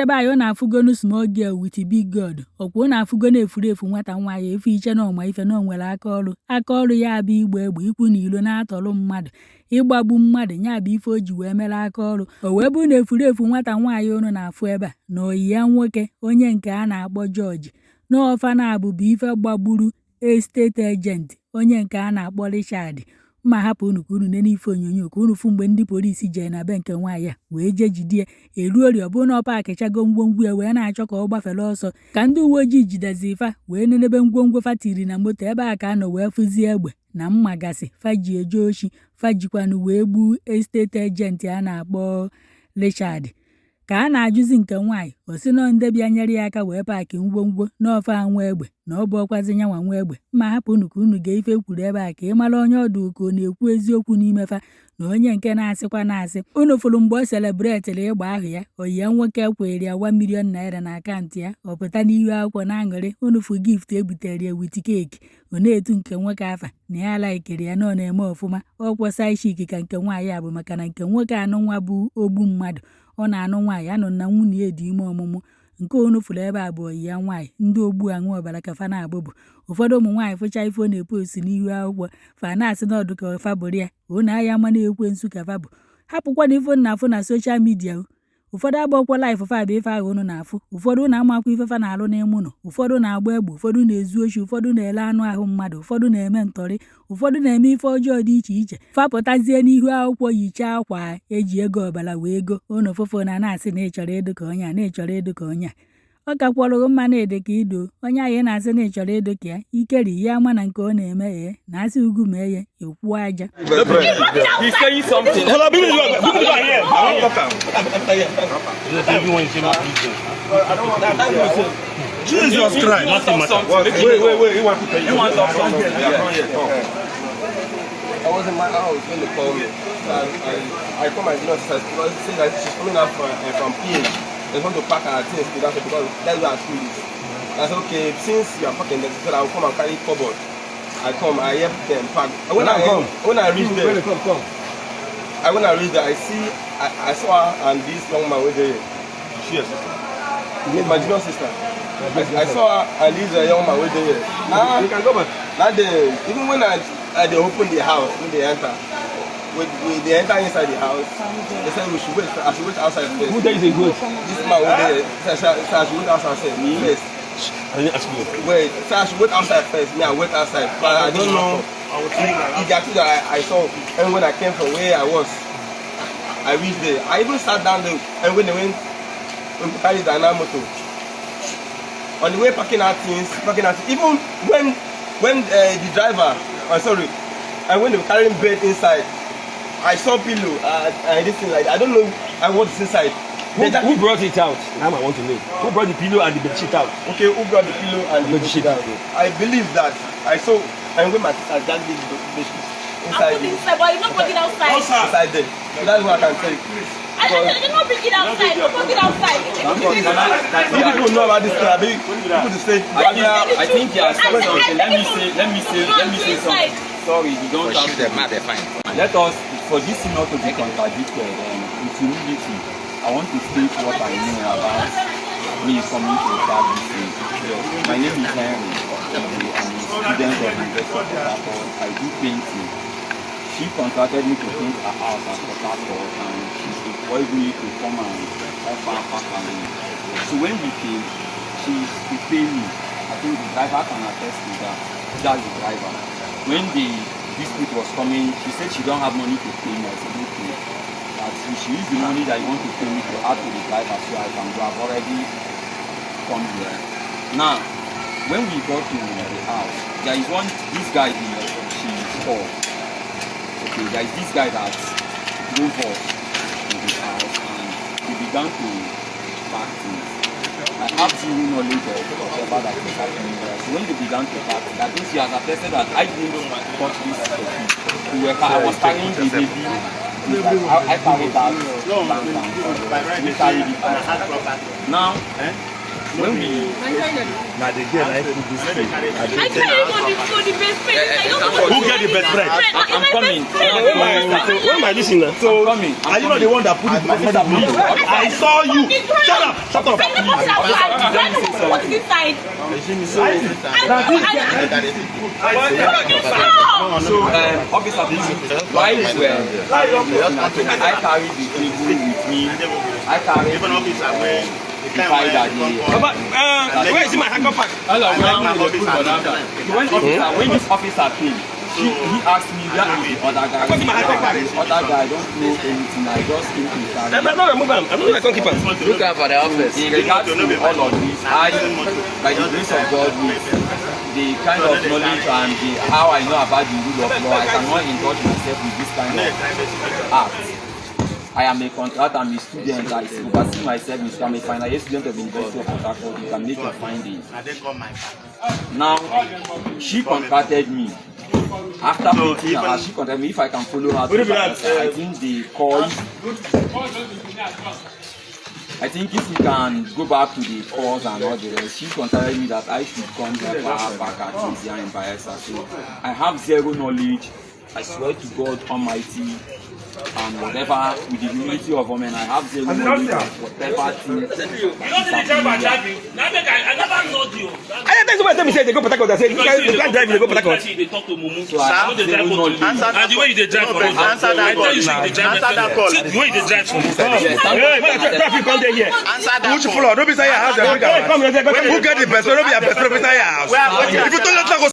ndebe anyị ọ na-afụgonu small girl with big god ọkwa ọ na-afụgonu efurefu nwata nwaanyị efu iche na ọma ife na onwere aka ọrụ ya bụ igba egbe ikwu na ilo na-atọrọ mmadụ ịgbagbu mmadụ nya bụ ife o ji wee mere aka ọrụ o wee bụ na efurefu nwata nwaanyị unu na-afụ ebe a na oyi ya nwoke onye nke a na-akpọ George n'ọfa na-abụbụ ife gbagburu estate agent onye nke a na-akpọ Richard mma hapụ unu ka unu n'ife onyonyo ka unu fụ mgbe ndị polisi jee na be nke nwaanyị a wee jee jidie eruori ọbụ na ọ pakichago ngwongwo ya wee na-achọ ka ọ gbafere ọsọ ka ndị uwe ojii jidezi fa wee nenebe ngwongwo fa tiri na moto ebe a ka a nọ wee fụzie egbe na mma gasị faji eje oshi fajikwanụ wee gbuo estate agent a na-akpọ Richard ka a na-ajụzi nke nwaanyị o si nọ ndị bịa nyere ya aka wee paakị ngwongwo n'ofe anwa egbe na ọ bụ ọkwazi nyanwa nwa egbe ma hapụ unu ka unu ga-ife kwuru ebe a ka ị mara onye ọdụ ka ọ na-ekwu eziokwu n'ime fa na onye nke na-asịkwa na-asị unu fụrụ mgbe o selebretịrị ịgba ahụ ya oyi ya nwoke kwere ya 1 million naira na akaụntụ ya ọ pụta n'ihu akwụkwọ na-aṅụrị unu fụ gift ebutere ya wit keeki ọ na-etu nke nwoke afa na ya laikiri ya na ọ na-eme ọfụma ọ kwọsa ishiki ka nke nwaanyị a bụ maka na nke nwoke anụ nwa bụ ogbu mmadụ ọ na-anụ nwaanyị anọ na nwunye ya dị ime ọmụmụ nke onu fụrụ ebe a bụ oyi ya nwaanyị ndị ogbu aṅụ ọbara ka fa na-agbụbụ ụfọdụ ụmụ nwaanyị fụcha ife ọ na-epost n'ihu akwụkwọ fa na-asị n'ọdụ ka fa bụrụ ya ọ na-aya ma na-ekwensu ka fa bụ hapụkwa na ife na-afụ na soshal midia ụfọdụ agbakwa laịfụ fa bụ ife ahụ unu na-afụ ụfọdụ na-amakwa ife fa na-alụ n'ime ụlọ ụfọdụ na-agba egbe ụfọdụ na-ezu ochi ụfọdụ na-ele anụ ahụ mmadụ ụfọdụ na-eme ntọrị ụfọdụ na-eme ife ọjọọ dị iche iche fapụtazie n'ihu akwụkwọ yichaa akwa eji ego ọbara wee ego unu fụfụ na-asị na ịchọrọ ịdụ ka onye a na-ịchọrọ ịdụ ka onye a ọ kakwọrọ mma na-ede ka ido onye anyị na-asị na ịchọrọ ịdụ ka ya ikeri ya ama na nke ọ na-eme ya na asị ugwu mee ya ekwu aja Jesus Christ, nothing matter. Wait, you want something? I was in my house when they called me. I called my junior sister because she said that she's coming out from PH. They want to pack her things because that's where our school is. I said, okay, since you are packing them, she said I will come and carry cupboard. I help them pack. When I reach there, when I reach there, I saw her and this young man with the she your sister. My junior sister. I saw her and this young man with the you can go back. Now even when they open the house, when they enter. When they enter inside the house, they said we should wait. I should wait outside first. Who there is a good? This man over there said I should wait outside first. I didn't ask you. Wait, so I should wait outside first. Me, I wait outside. But I don't know. It's the activity that I saw. And when I came from where I was, I reached there. I even sat down there. And when they went, we carried the motor. On the way packing out things, even when the driver, and when they were carrying bed inside. I saw pillow and this thing like that. I don't know what's inside. Who brought it out? Now I want to know. Who brought the pillow and the bed sheet out? Okay, who brought the pillow and the bed sheet out? I believe that I saw and when my sister dragged the bed sheet inside. But you not put it outside. Inside there. So that's what I can tell you. I did not bring it outside. Don't put it outside. People know about this thing. People to say. I think yes. Let me say something. Sorry, you don't have to. Fine. Let us, for this not to be contradicted, with humility, I want to state what I know about me coming to start this thing. My name is Henry. I'm a student of the University of Contractor. I do painting. She contracted me to paint a house at Contractor, and she employed me to come and help her pack her in. So when we came, she paid me. I think the driver can attest to that. That's the driver. When the dispute was coming, she said she don't have money to pay me. I said, okay. That she used the money that you want to pay me to add to the driver so I can go. I've already come here. Now, when we got to the house, there is this guy here, she's called. Okay, there is this guy that drove us to the house and he began to pack things. I have zero knowledge of whatever that is happening there. So when they began to pack, that means she has attested that I didn't touch this topic. I was carrying the baby. I carried that. We carried it out. Now, when we Now the girl I put this thing. I can't even go the best friend. I don't know Who get the best friend? I'm coming. Where am I listening now? So, coming. are you not the one that put it before the police? I saw you. Shut up. Shut up. I never put outside. What's inside? Officer, why is I carry the table with me. I carry Where is my handcuff pack? When this officer came, he asked me where is the other guy. Other guy don't know anything. I just came to carry. I'm not remove him. I'm not going to keep him. Look out for the office. In regards to all of this, by the grace of God, with the kind of knowledge and how I know about the rule of law, I cannot indulge myself with this kind of act. I am a contractor, I'm a student, I oversee myself, I'm a final year student of the University of Contractor. You can make your findings. Now, she contracted me. After meeting her, she contacted me if I can follow her to I think the call. I think if we can go back to the cause and all the rest, she contacted me that I should come help her back at Asia in Bayelsa. So I have zero knowledge. I swear to God Almighty, and whatever, with the humility of women, I have zero knowledge of whatever thing. You don't need to drive and driving. I never know you. I think somebody tell me say they go Port Harcourt. I say you can't drive, they go Port Harcourt. They talk to Mumu. So I have zero knowledge. And the way you drive for us, Answer that I tell you, you drive. The way you drive for us. Hey, traffic come there here. Answer that Which floor? Don't be saying your house. Who get the best? Don't be a best friend beside your house. If you don't let go.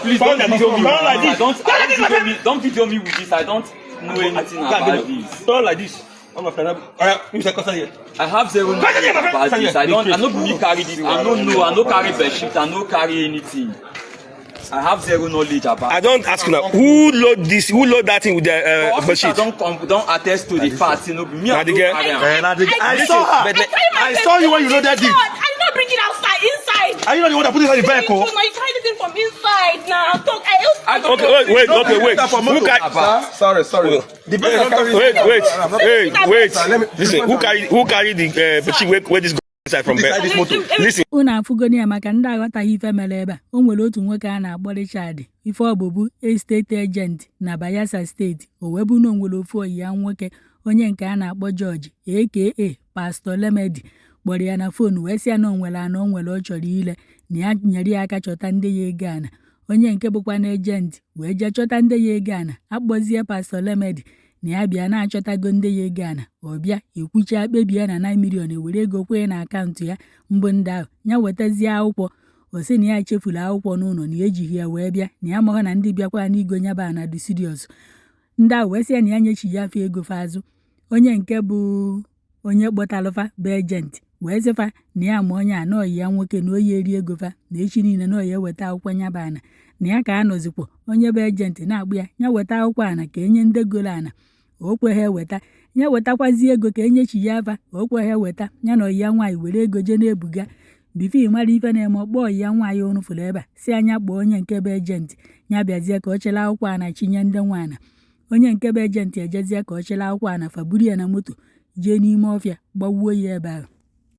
Please don't video me with this. Don't video me with this. I don't know anything about this. Don't like this. I'm not friend. Alright, you say cause here. I have zero knowledge about this. I don't me carry this. I don't know. I don't carry bedsheet. I don't carry anything. I have zero knowledge about. I don't ask you now. Who load this? Who load that thing with the officer bedsheet? don't attest to the fact. You know, me. I don't carry am. I saw her. I saw you when you loaded it. I did not bring it outside, inside. Are you not the one that put it in the vehicle? No, you carried it in from inside now. Talk. Okay, wait. Who carry? Sorry. Wait. Listen, who carry the bedsheet where this go inside from bed? Listen. Unu afụgoni ya maka ndị aghọtaghị ife mere ebe a. O nwere otu nwoke a na-akpọ Richard ife ọbụbụ estate agent na Bayelsa steeti. O webu na onwere ofu oyi ya nwoke onye nke a na-akpọ George aka Pastor Lemedi kpọrọ ya na fonu wee sị ya na onwere ana onwere ọ chọrọ ile na ya nyere ya aka chọta ndị ya ego ana. Onye nke bụkwa na agent wee jee chọta ndị ya ego ana akpọzie Pastor Lemedi na ya bịa na-achọtago ndị ya ego ana. Ọ bịa ekwucha kpebie na 9 million ewere ego kwee na akaụntụ ya mbụ ndị ahụ ya wetazie akwụkwọ. O sị na ya chefuru akwụkwọ n'ụlọ na ejighị ya wee bịa na ya maghị na ndị bịakwa n'igo nyaba na dị serious. Ndị ahụ wee sị ya na ya nyechi ya afọ ego fa azụ. Onye nke bụ onye kpọtalụfa bụ agent wee sịfa na ya ma onye a na oyi ya nwoke na oyi eri ego fa na echi niile na oyi eweta akwụkwọ nyaba ana na ya ka a nọzikwa onye bụ agent na-agbụ ya weta akwụkwọ ana ka enye ndị golo ana. O kweghị eweta ya wetakwazi ego ka enyechi ya afa. O kweghị eweta ya na oyi ya nwaanyị were ego je na-ebuga bifi mara ife na-eme ọkpọ oyi ya nwaanyị ọnụ fụrụ ebe a si anya kpọọ onye nke bụ agent ya bịazie ka ọ chela akwụkwọ ana chinye ndị nwaana. Onye nke bụ agent ejezie ka ọ chela akwụkwọ ana faburu ya na moto jee n'ime ọfịa gbawuo ya ebe ahụ.